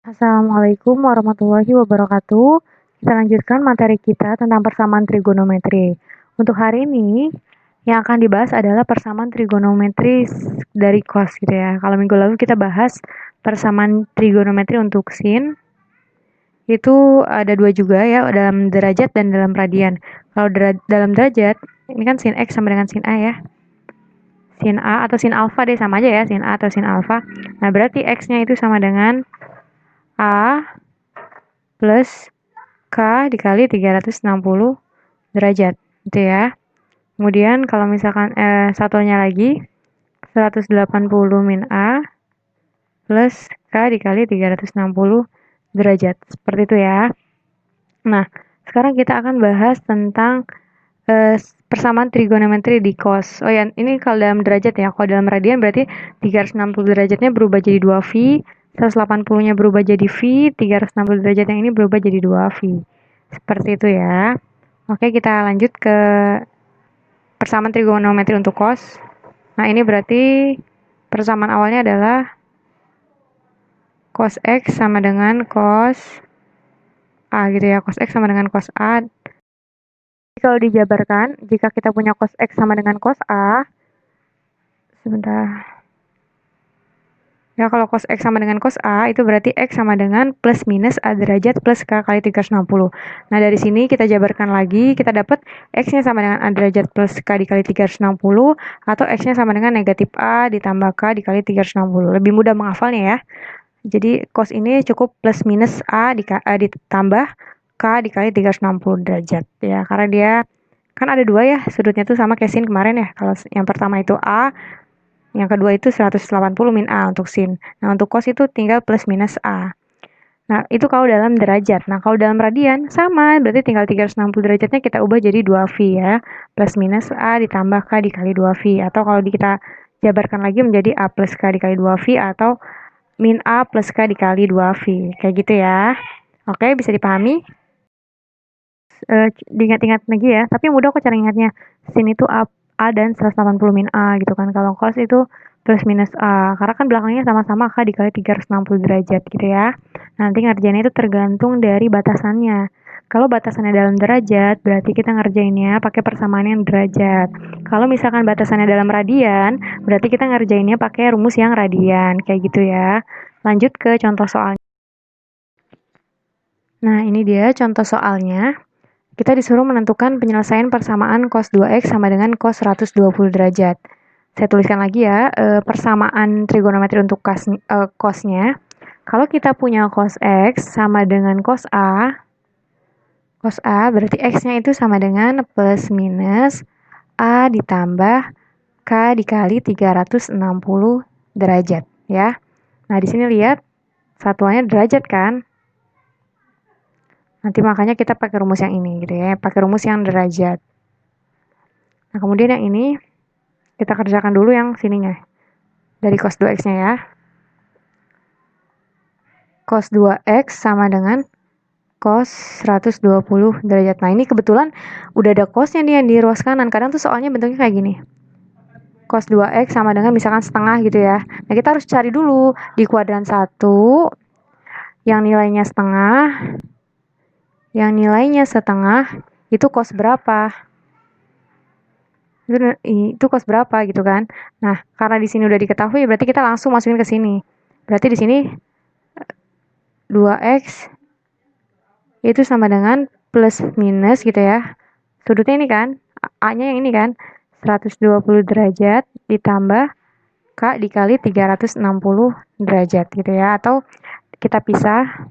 Assalamualaikum warahmatullahi wabarakatuh. Kita lanjutkan materi kita tentang persamaan trigonometri. Untuk hari ini, yang akan dibahas adalah persamaan trigonometri dari cos gitu ya. Kalau minggu lalu kita bahas persamaan trigonometri untuk sin, itu ada dua juga ya, dalam derajat dan dalam radian. Kalau dalam derajat, ini kan sin X sama dengan sin A ya. Sin A atau sin alfa deh, sama aja ya, sin A atau sin alfa. Nah, berarti X-nya itu sama dengan A plus K dikali 360 derajat gitu ya. Kemudian kalau misalkan satunya lagi 180 min A plus K dikali 360 derajat. Seperti itu ya. Nah, sekarang kita akan bahas tentang persamaan trigonometri di cos. Oh ya, ini kalau dalam derajat ya. Kalau dalam radian berarti 360 derajatnya berubah jadi 2V, 180-nya berubah jadi V, 360 derajat yang ini berubah jadi 2V. Seperti itu ya. Oke, kita lanjut ke persamaan trigonometri untuk cos. Nah, ini berarti persamaan awalnya adalah cos X sama dengan cos A gitu ya. Cos X sama dengan cos A. Kalau dijabarkan, jika kita punya cos X sama dengan cos A, sebentar. Ya, kalau cos X sama dengan cos A, itu berarti X sama dengan plus minus A derajat plus K kali 360. Nah, dari sini kita jabarkan lagi, kita dapat X-nya sama dengan A derajat plus K dikali 360, atau X-nya sama dengan negatif A ditambah K dikali 360. Lebih mudah menghafalnya ya. Jadi, cos ini cukup plus minus A ditambah K dikali 360 derajat. Ya, karena dia kan ada dua ya, sudutnya tuh sama kayak sin kemarin ya. Kalau yang pertama itu A, yang kedua itu 180 min A untuk sin. Nah, untuk cos itu tinggal plus minus A. Nah, itu kalau dalam derajat. Nah, kalau dalam radian sama, berarti tinggal 360 derajatnya kita ubah jadi 2V ya. Plus minus A ditambah K dikali 2V. Atau kalau kita jabarkan lagi menjadi A plus K dikali 2V atau min A plus K dikali 2V. Kayak gitu ya. Oke, bisa dipahami? Diingat-ingat lagi ya. Tapi mudah kok cara ingatnya. Sin itu A dan 180 min A gitu kan. Kalau cos itu plus minus A. Karena kan belakangnya sama-sama K dikali 360 derajat gitu ya. Nanti ngerjainnya itu tergantung dari batasannya. Kalau batasannya dalam derajat, berarti kita ngerjainnya pakai persamaan yang derajat. Kalau misalkan batasannya dalam radian, berarti kita ngerjainnya pakai rumus yang radian. Kayak gitu ya. Lanjut ke contoh soalnya. Nah, ini dia contoh soalnya. Kita disuruh menentukan penyelesaian persamaan cos 2x sama dengan cos 120 derajat. Saya tuliskan lagi ya, persamaan trigonometri untuk cosnya. Kalau kita punya cos x sama dengan cos A berarti x-nya itu sama dengan plus minus A ditambah K dikali 360 derajat ya. Nah, di sini lihat satuannya derajat kan? Nanti makanya kita pakai rumus yang ini gitu ya, pakai rumus yang derajat. Nah, kemudian yang ini kita kerjakan dulu yang sininya. Dari cos 2x-nya ya. Cos 2x sama dengan cos 120 derajat. Nah, ini kebetulan udah ada cosnya nih yang di ruas kanan. Kadang tuh soalnya bentuknya kayak gini. Cos 2x sama dengan misalkan setengah gitu ya. Nah, kita harus cari dulu di kuadran 1 yang nilainya setengah. Yang nilainya setengah itu cos berapa? Itu cos berapa gitu kan. Nah, karena di sini udah diketahui berarti kita langsung masukin ke sini. Berarti di sini 2x itu sama dengan plus minus gitu ya. Sudutnya ini kan, A-nya yang ini kan, 120 derajat ditambah K dikali 360 derajat gitu ya. Atau kita pisah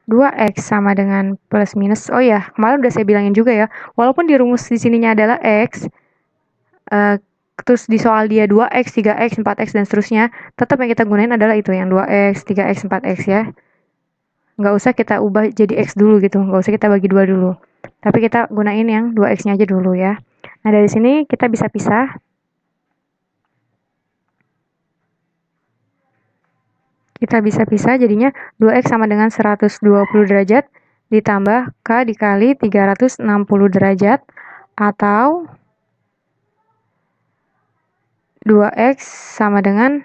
2x sama dengan plus minus. Oh ya, kemarin udah saya bilangin juga ya. Walaupun di rumus di sininya adalah x, terus di soal dia 2x, 3x, 4x dan seterusnya, tetap yang kita gunain adalah itu yang 2x, 3x, 4x ya. Nggak usah kita ubah jadi x dulu gitu, nggak usah kita bagi 2 dulu. Tapi kita gunain yang 2x-nya aja dulu ya. Nah, dari sini kita bisa pisah. Kita bisa pisah jadinya 2x sama dengan 120 derajat ditambah K dikali 360 derajat atau 2x sama dengan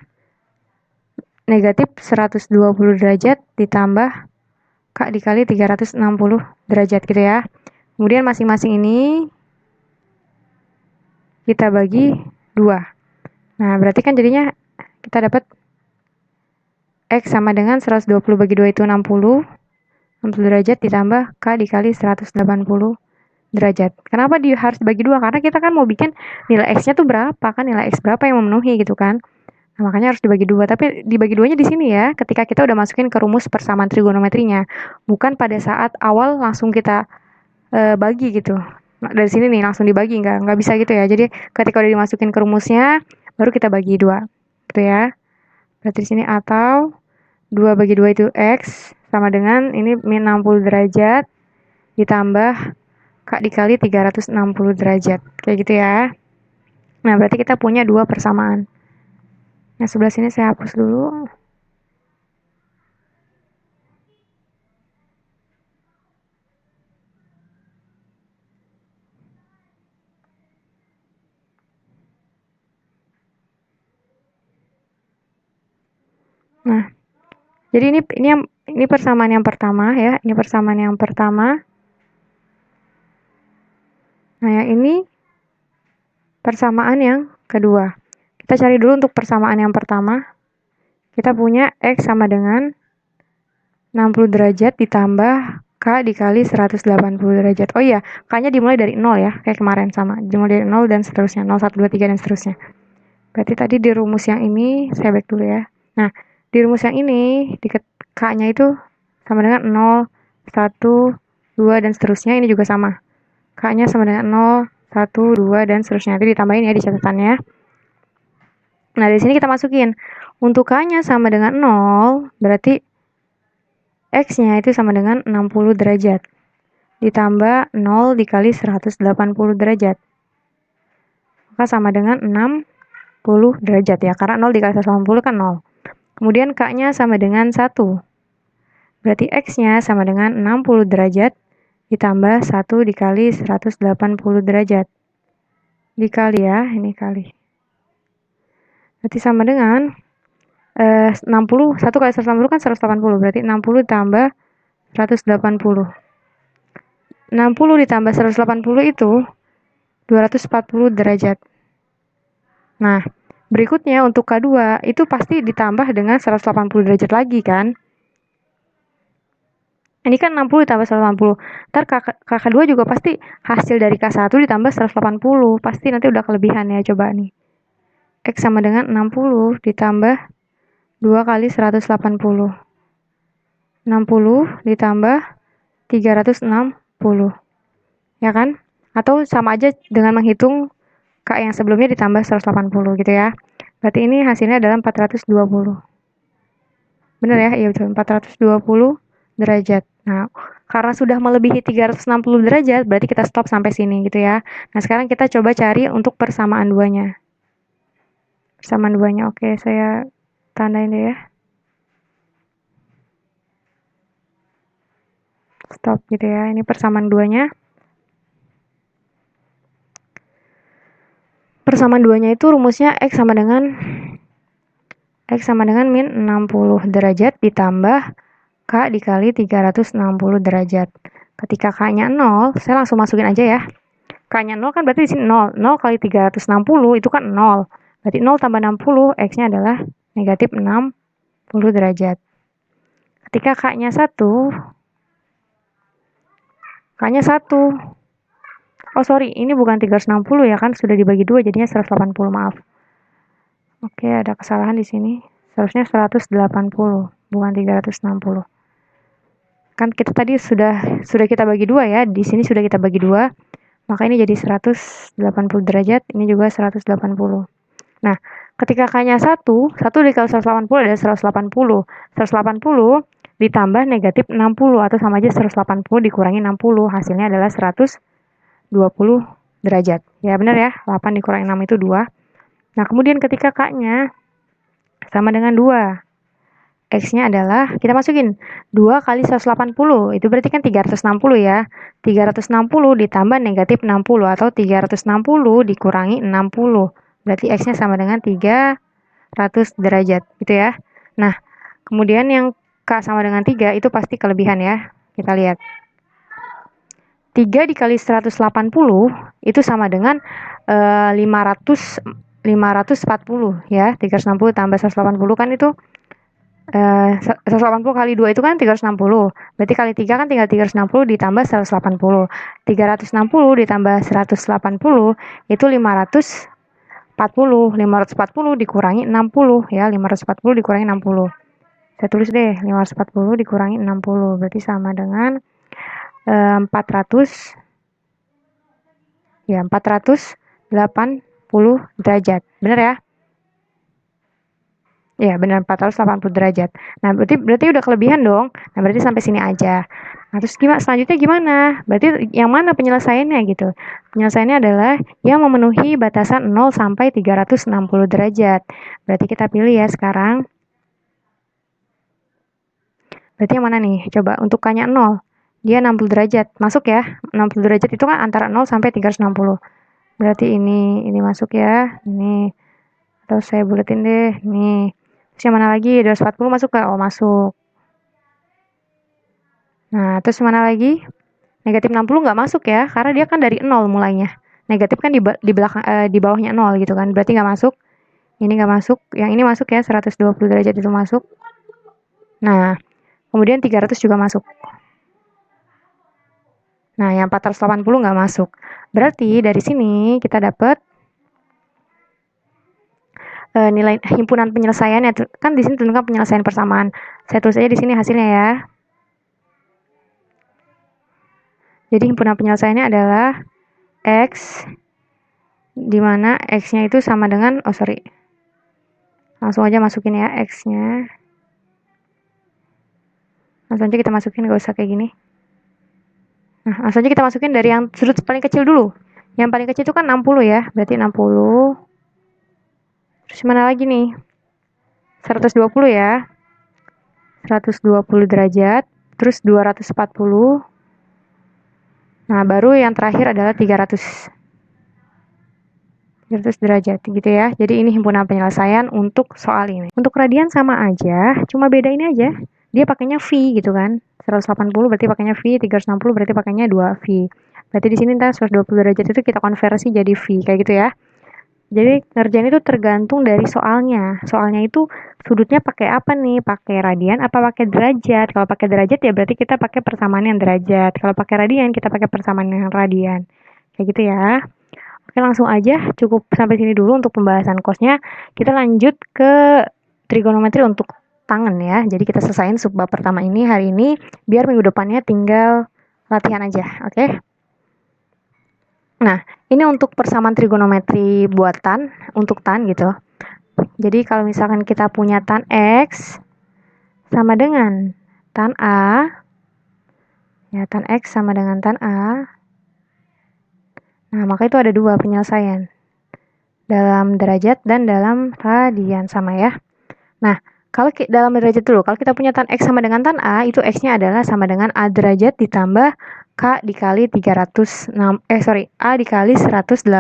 negatif 120 derajat ditambah K dikali 360 derajat gitu ya. Kemudian masing-masing ini kita bagi 2. Nah, berarti kan jadinya kita dapat X sama dengan 120 bagi 2 itu 60 derajat ditambah K dikali 180 derajat. Kenapa harus dibagi 2? Karena kita kan mau bikin nilai X-nya tuh berapa, kan nilai X berapa yang memenuhi gitu kan. Nah, makanya harus dibagi 2. Tapi dibagi 2-nya di sini ya, ketika kita udah masukin ke rumus persamaan trigonometrinya. Bukan pada saat awal langsung kita bagi gitu. Nah, dari sini nih langsung dibagi, nggak bisa gitu ya. Jadi ketika udah dimasukin ke rumusnya, baru kita bagi 2. Gitu ya. Berarti di sini atau 2 bagi 2 itu X sama dengan ini min 60 derajat ditambah K dikali 360 derajat. Kayak gitu ya. Nah, berarti kita punya 2 persamaan. Nah, sebelah sini saya hapus dulu. Nah, jadi ini persamaan yang pertama ya. Ini persamaan yang pertama. Nah, yang ini persamaan yang kedua. Kita cari dulu untuk persamaan yang pertama. Kita punya X sama dengan 60 derajat ditambah K dikali 180 derajat. Oh iya, K-nya dimulai dari 0 ya, kayak kemarin sama. Dimulai dari 0 dan seterusnya, 0, 1, 2, 3 dan seterusnya. Berarti tadi di rumus yang ini, saya back dulu ya. Nah, di rumus yang ini, K-nya itu sama dengan 0, 1, 2 dan seterusnya. Ini juga sama. K-nya sama dengan 0, 1, 2 dan seterusnya. Nanti ditambahin ya di catatannya. Nah, di sini kita masukin. Untuk K-nya sama dengan 0, berarti X-nya itu sama dengan 60 derajat. Ditambah 0 dikali 180 derajat. Maka sama dengan 60 derajat ya. Karena 0 dikali 180 kan 0. Kemudian K-nya sama dengan 1. Berarti X-nya sama dengan 60 derajat. Ditambah 1 dikali 180 derajat. Dikali ya, ini kali. Berarti sama dengan 60, 1 kali 180 kan 180. Berarti 60 ditambah 180. 60 ditambah 180 itu 240 derajat. Nah, berikutnya untuk K2 itu pasti ditambah dengan 180 derajat lagi kan. Ini kan 60 ditambah 180. Ntar K2 juga pasti hasil dari K1 ditambah 180. Pasti nanti udah kelebihan ya, coba nih. X sama dengan 60 ditambah 2 kali 180. 60 ditambah 360. Ya kan? Atau sama aja dengan menghitung K yang sebelumnya ditambah 180 gitu ya. Berarti ini hasilnya adalah 420. Benar ya? Iya betul, 420 derajat. Nah, karena sudah melebihi 360 derajat, berarti kita stop sampai sini gitu ya. Nah, sekarang kita coba cari untuk persamaan duanya. Persamaan duanya, oke, saya tandain deh ya. Stop gitu ya, ini persamaan duanya. Persamaan duanya itu rumusnya X sama dengan min 60 derajat ditambah K dikali 360 derajat. Ketika K-nya 0, saya langsung masukin aja ya. K-nya 0 kan berarti di sini 0. 0 kali 360 itu kan 0. Berarti 0 tambah 60, X-nya adalah negatif 60 derajat. Ketika K-nya 1, K-nya 1. Oh sorry, ini bukan 360 ya kan, sudah dibagi 2 jadinya 180, maaf. Oke, ada kesalahan di sini. Seharusnya 180, bukan 360. Kan kita tadi sudah kita bagi 2 ya, di sini sudah kita bagi 2. Maka ini jadi 180 derajat, ini juga 180. Nah, ketika K-nya 1 dikali 180 adalah 180. 180 ditambah negatif 60 atau sama aja 180 dikurangi 60, hasilnya adalah 120 derajat. Ya benar ya, 8 dikurangi 6 itu 2. Nah, kemudian ketika K-nya sama dengan 2. X-nya adalah, kita masukin 2 kali 180, itu berarti kan 360 ya. 360 ditambah negatif 60 atau 360 dikurangi 60. Berarti X-nya sama dengan 300 derajat gitu ya. Nah, Kemudian yang K sama dengan 3 itu pasti kelebihan ya. Kita lihat. 3 dikali 180 itu sama dengan 540 ya. 360 tambah 180 kan itu 180 kali 2 itu kan 360. Berarti kali 3 kan tinggal 360 ditambah 180. 360 ditambah 180 itu 540. 540 dikurangi 60 ya. 540 dikurangi 60. Saya tulis deh 540 dikurangi 60. Berarti sama dengan 400 ya 480 derajat. Benar ya? Ya, benar 480 derajat. Nah, berarti udah kelebihan dong. Nah, berarti sampai sini aja. Nah, terus selanjutnya gimana? Berarti yang mana penyelesaiannya gitu? Penyelesaiannya adalah yang memenuhi batasan 0 sampai 360 derajat. Berarti kita pilih ya sekarang. Berarti yang mana nih? Coba untuk K-nya 0. Dia 60 derajat. Masuk ya. 60 derajat itu kan antara 0 sampai 360. Berarti ini masuk ya. Ini. Atau saya buletin deh. Nih. Terus yang mana lagi? 240 masuk ke? Oh, masuk. Nah, terus mana lagi? Negatif 60 nggak masuk ya, karena dia kan dari 0 mulainya. Negatif kan di belakang di bawahnya 0 gitu kan, berarti nggak masuk. Ini nggak masuk, yang ini masuk ya, 120 derajat itu masuk. Nah, kemudian 300 juga masuk. Nah, yang 480 nggak masuk. Berarti dari sini kita dapat nilai himpunan penyelesaiannya, kan di sini tentukan penyelesaian persamaan. Saya tulis aja di sini hasilnya ya. Jadi himpunan penyelesaiannya adalah X, di mana X-nya itu sama dengan, langsung aja masukin ya X-nya. Langsung aja kita masukin, gak usah kayak gini. Nah, langsung aja kita masukin dari yang sudut paling kecil dulu. Yang paling kecil itu kan 60 ya, berarti 60. Terus mana lagi nih? 120 ya. 120 derajat, terus 240. Nah, baru yang terakhir adalah 300 derajat gitu ya. Jadi ini himpunan penyelesaian untuk soal ini. Untuk radian sama aja, cuma beda ini aja. Dia pakainya V gitu kan. 180 berarti pakainya V, 360 berarti pakainya 2V. Berarti di sini ntar 120 derajat itu kita konversi jadi V kayak gitu ya. Jadi ngerjain itu tergantung dari soalnya. Soalnya itu sudutnya pakai apa nih? Pakai radian apa pakai derajat? Kalau pakai derajat ya berarti kita pakai persamaan yang derajat. Kalau pakai radian kita pakai persamaan yang radian. Kayak gitu ya. Oke, langsung aja cukup sampai sini dulu untuk pembahasan cosnya. Kita lanjut ke trigonometri untuk tangan ya. Jadi kita selesaiin subbab pertama ini hari ini biar minggu depannya tinggal latihan aja. Oke. Nah, ini untuk persamaan trigonometri buatan, untuk tan gitu. Jadi kalau misalkan kita punya tan X sama dengan tan A, ya tan X sama dengan tan A. Nah, maka itu ada dua penyelesaian. Dalam derajat dan dalam radian sama ya. Nah, kalau dalam derajat dulu, kalau kita punya tan X sama dengan tan A, itu X-nya adalah sama dengan A derajat ditambah K dikali 306, A dikali 180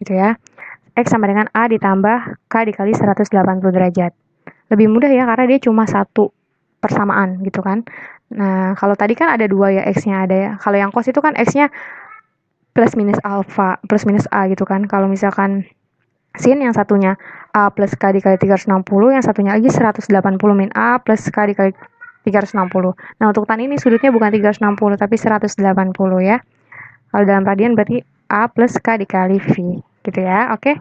gitu ya. X sama dengan A ditambah K dikali 180 derajat. Lebih mudah ya, karena dia cuma satu persamaan gitu kan. Nah, kalau tadi kan ada dua ya X-nya ada ya. Kalau yang cos itu kan X-nya plus minus alpha, plus minus A gitu kan. Kalau misalkan sin yang satunya A plus K dikali 360, yang satunya lagi 180 min A plus K dikali 360. Nah, untuk tan ini sudutnya bukan 360 tapi 180 ya. Kalau dalam radian berarti A plus K dikali V gitu ya. Oke.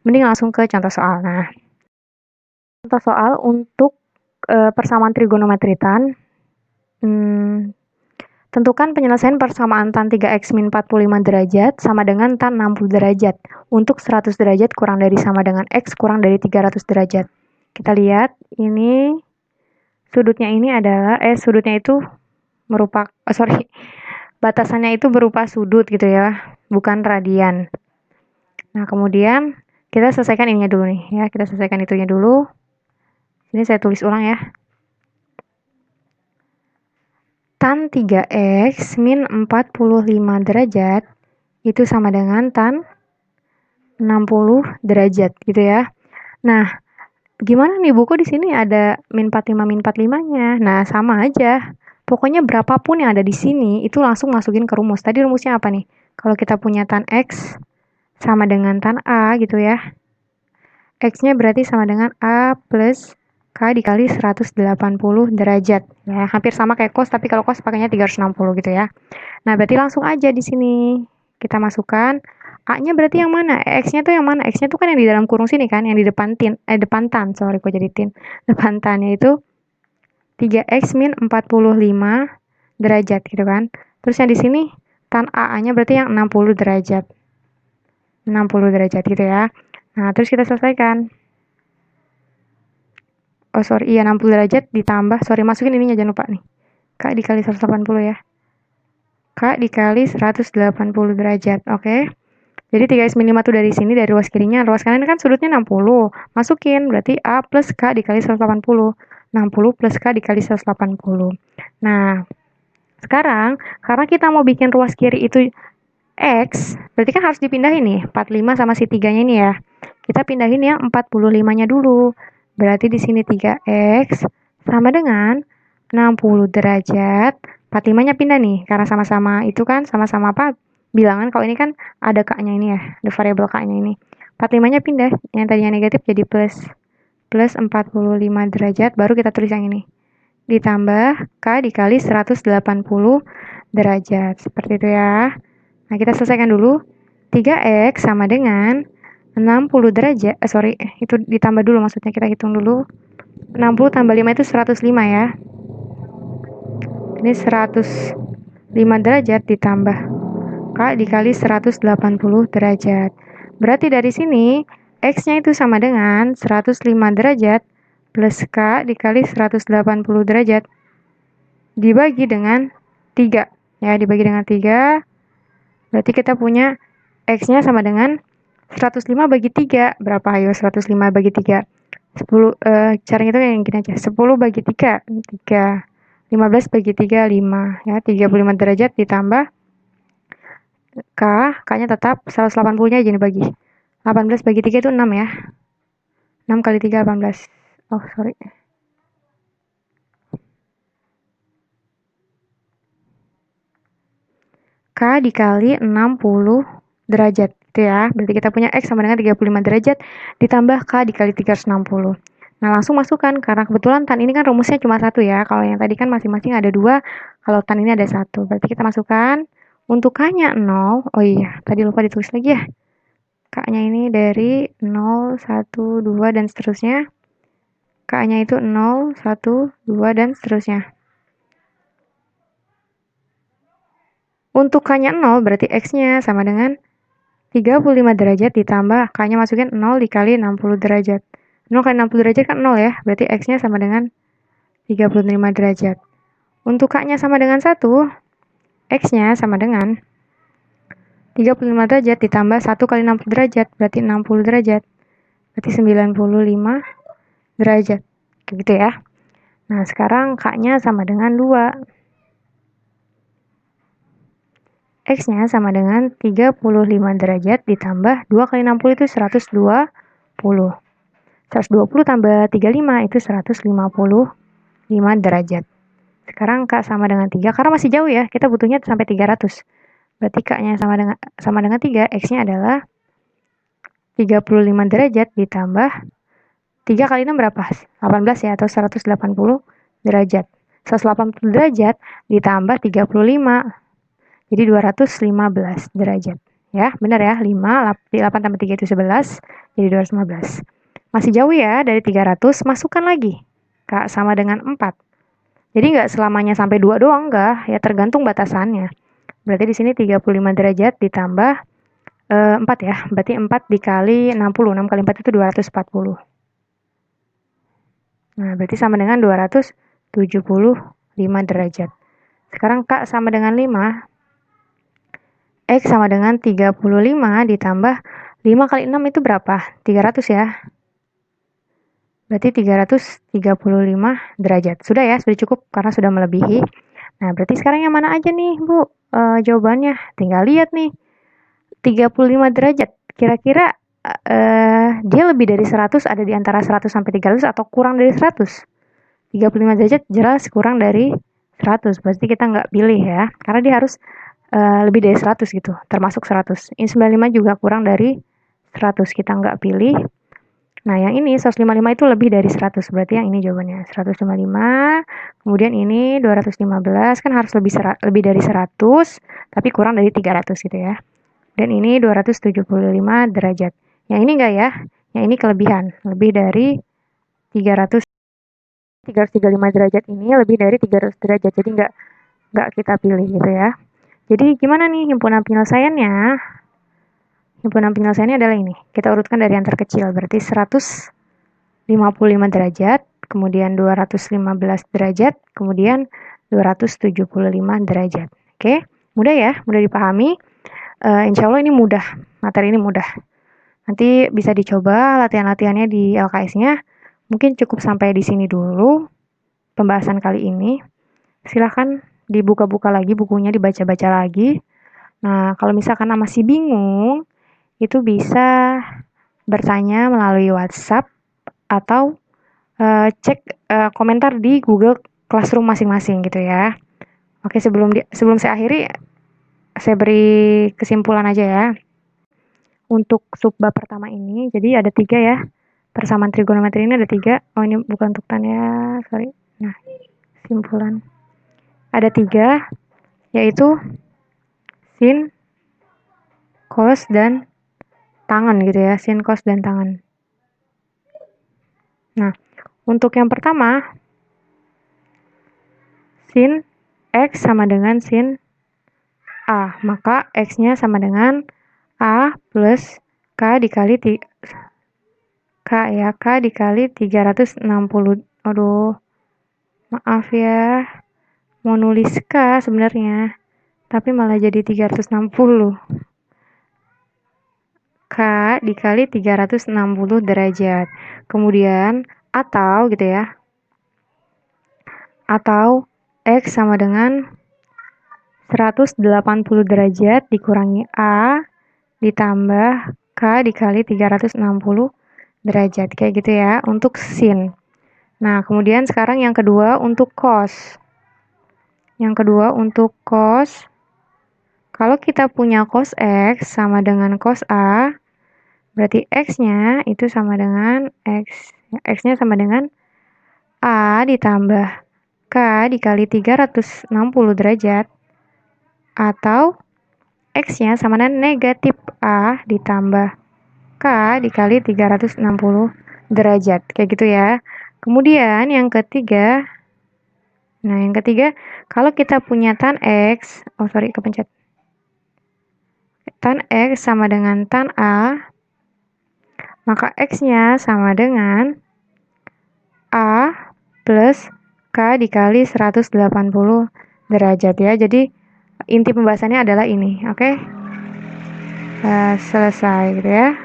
Mending langsung ke contoh soal. Nah, contoh soal untuk persamaan trigonometri tan. Tentukan penyelesaian persamaan tan 3x min 45 derajat sama dengan tan 60 derajat untuk 100 derajat kurang dari sama dengan x kurang dari 300 derajat. Kita lihat ini sudutnya ini adalah sudutnya itu merupakan batasannya itu berupa sudut gitu ya, bukan radian. Nah, kemudian kita selesaikan ininya dulu nih ya, kita selesaikan itunya dulu. Ini saya tulis ulang ya. Tan 3x min 45 derajat itu sama dengan tan 60 derajat gitu ya. Nah, Gimana nih Bu, kok di sini ada min 45-nya? Nah, sama aja. Pokoknya berapapun yang ada di sini, itu langsung masukin ke rumus. Tadi rumusnya apa nih? Kalau kita punya tan X sama dengan tan A gitu ya. X-nya berarti sama dengan A plus K dikali 180 derajat. Ya, hampir sama kayak cos, tapi kalau cos pakainya 360 gitu ya. Nah, berarti langsung aja di sini. Kita masukkan A-nya berarti yang mana? X-nya tuh yang mana? X-nya tuh kan yang di dalam kurung sini kan, yang di depan depan tan, sorry kok jadi tin. Depan tannya itu 3X min 45 derajat gitu kan. Terus yang di sini tan A-nya berarti yang 60 derajat. 60 derajat gitu ya. Nah, terus kita selesaikan. Oh, sorry, iya 60 derajat ditambah, sorry masukin ininya jangan lupa nih. K dikali 180 ya. K dikali 180 derajat, oke. Jadi 3x min 5 tuh dari sini, dari ruas kirinya. Ruas kanan kan sudutnya 60. Masukin, berarti A plus K dikali 180. 60 plus K dikali 180. Nah, sekarang, karena kita mau bikin ruas kiri itu X, berarti kan harus dipindahin nih, 45 sama si 3-nya ini ya. Kita pindahin yang 45-nya dulu. Berarti di sini 3X sama dengan 60 derajat. 45-nya pindah nih, karena sama-sama itu kan, sama-sama apa? Bilangan, kalau ini kan ada K-nya ini ya, ada variabel K-nya ini. 45-nya pindah, yang tadinya negatif jadi plus. Plus 45 derajat, baru kita tulis yang ini. Ditambah K dikali 180 derajat. Seperti itu ya. Nah, kita selesaikan dulu. 3X sama dengan 60 derajat. Itu ditambah dulu maksudnya. Kita hitung dulu. 60 tambah 5 itu 105 ya. Ini 105 derajat ditambah K dikali 180 derajat. Berarti dari sini, X-nya itu sama dengan 105 derajat plus K dikali 180 derajat dibagi dengan 3. Ya, dibagi dengan 3. Berarti kita punya X-nya sama dengan 105 bagi 3. Berapa? Ayo, 105 bagi 3. 10, caranya itu yang gini aja. 10 bagi 3, 3. 15 bagi 3, 5. Ya, 35 derajat ditambah K. K-nya tetap 180-nya aja bagi. 18 bagi 3 itu 6 ya. 6 kali 3, 18. Oh, sorry. K dikali 60 derajat gitu ya. Berarti kita punya X sama dengan 35 derajat ditambah K dikali 360. Nah, langsung masukkan karena kebetulan tan ini kan rumusnya cuma satu ya. Kalau yang tadi kan masing-masing ada 2, kalau tan ini ada 1. Berarti kita masukkan untuk K-nya 0. Oh iya, tadi lupa ditulis lagi ya. K-nya ini dari 0, 1, 2 dan seterusnya. K-nya itu 0, 1, 2 dan seterusnya. Untuk K-nya 0 berarti X-nya sama dengan 35 derajat ditambah K-nya masukin 0 dikali 60 derajat. 0 kali 60 derajat kan 0 ya, berarti X-nya sama dengan 35 derajat. Untuk K-nya sama dengan 1, X-nya sama dengan 35 derajat ditambah 1 kali 60 derajat, berarti 60 derajat. Berarti 95 derajat. Gitu ya. Nah, sekarang K-nya sama dengan 2. X-nya sama dengan 35 derajat ditambah 2 kali 60 itu 120. 120 tambah 35 itu 155 derajat. Sekarang K sama dengan 3, karena masih jauh ya, kita butuhnya sampai 300. Berarti K-nya sama dengan 3, X-nya adalah 35 derajat ditambah 3 kali 6 berapa? 18 ya, atau 180 derajat. 180 derajat ditambah 35. Jadi 215 derajat. Ya, benar ya. 8 tambah 3 itu 11. Jadi 215. Masih jauh ya dari 300. Masukkan lagi. K sama dengan 4. Jadi nggak selamanya sampai 2 doang, enggak. Ya tergantung batasannya. Berarti di sini 35 derajat ditambah 4 ya. Berarti 4 dikali 60. 6 kali 4 itu 240. Nah, berarti sama dengan 275 derajat. Sekarang K sama dengan 5. X sama dengan 35 ditambah 5 kali 6 itu berapa? 300 ya. Berarti 335 derajat. Sudah ya, sudah cukup karena sudah melebihi. Nah, berarti sekarang yang mana aja nih, Bu? Jawabannya tinggal lihat nih. 35 derajat. Kira-kira dia lebih dari 100, ada di antara 100 sampai 300 atau kurang dari 100. 35 derajat jelas kurang dari 100, berarti kita nggak pilih ya, karena dia harus lebih dari 100 gitu, termasuk 100. Ini 95 juga kurang dari 100, kita nggak pilih. Nah, yang ini 155 itu lebih dari 100, berarti yang ini jawabannya 155. Kemudian ini 215 kan harus lebih dari 100, tapi kurang dari 300 gitu ya. Dan ini 275 derajat. Yang ini enggak ya? Yang ini kelebihan, lebih dari 300. 335 derajat ini lebih dari 300 derajat, jadi nggak kita pilih gitu ya. Jadi gimana nih himpunan penyelesaiannya? Himpunan penyelesaiannya adalah ini. Kita urutkan dari yang terkecil, berarti 155 derajat, kemudian 215 derajat, kemudian 275 derajat. Oke, mudah ya, mudah dipahami. Insya Allah ini mudah, materi ini mudah. Nanti bisa dicoba latihan-latihannya di LKS-nya. Mungkin cukup sampai di sini dulu pembahasan kali ini. Silahkan dibuka-buka lagi bukunya, dibaca-baca lagi. Nah, kalau misalkan masih bingung, itu bisa bertanya melalui WhatsApp atau cek komentar di Google Classroom masing-masing gitu ya. Oke, sebelum saya akhiri, saya beri kesimpulan aja ya. Untuk subbab pertama ini, jadi ada 3 ya. Persamaan trigonometri ini ada 3. Oh, ini bukan untuk tanya, sorry. Nah, kesimpulan. Ada 3, yaitu sin, cos, dan tangen gitu ya. Sin, cos, dan tangen. Nah, untuk yang pertama, sin X sama dengan sin A. Maka X-nya sama dengan A plus K dikali K dikali 360. Aduh, maaf ya. Mau nulis K sebenarnya, tapi malah jadi 360. K dikali 360 derajat. Kemudian, atau gitu ya. Atau X sama dengan 180 derajat dikurangi A ditambah K dikali 360 derajat. Kayak gitu ya, untuk sin. Nah, kemudian sekarang yang kedua untuk cos. Yang kedua untuk cos, kalau kita punya cos X sama dengan cos A, berarti X-nya itu sama dengan X-nya sama dengan A ditambah K dikali 360 derajat, atau X-nya sama dengan negatif A ditambah K dikali 360 derajat. Kayak gitu ya. Kemudian yang ketiga, kalau kita punya tan X, kepencet. Tan X sama dengan tan A, maka X-nya sama dengan A plus K dikali 180 derajat ya. Jadi inti pembahasannya adalah ini, oke? Selesai gitu ya.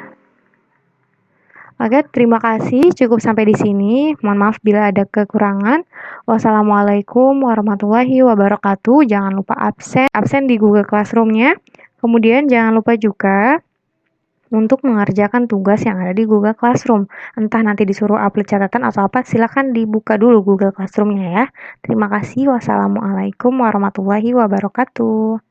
Oke, terima kasih. Cukup sampai di sini. Mohon maaf bila ada kekurangan. Wassalamualaikum warahmatullahi wabarakatuh. Jangan lupa absen di Google Classroom-nya. Kemudian jangan lupa juga untuk mengerjakan tugas yang ada di Google Classroom. Entah nanti disuruh upload catatan atau apa, silakan dibuka dulu Google Classroom-nya ya. Terima kasih. Wassalamualaikum warahmatullahi wabarakatuh.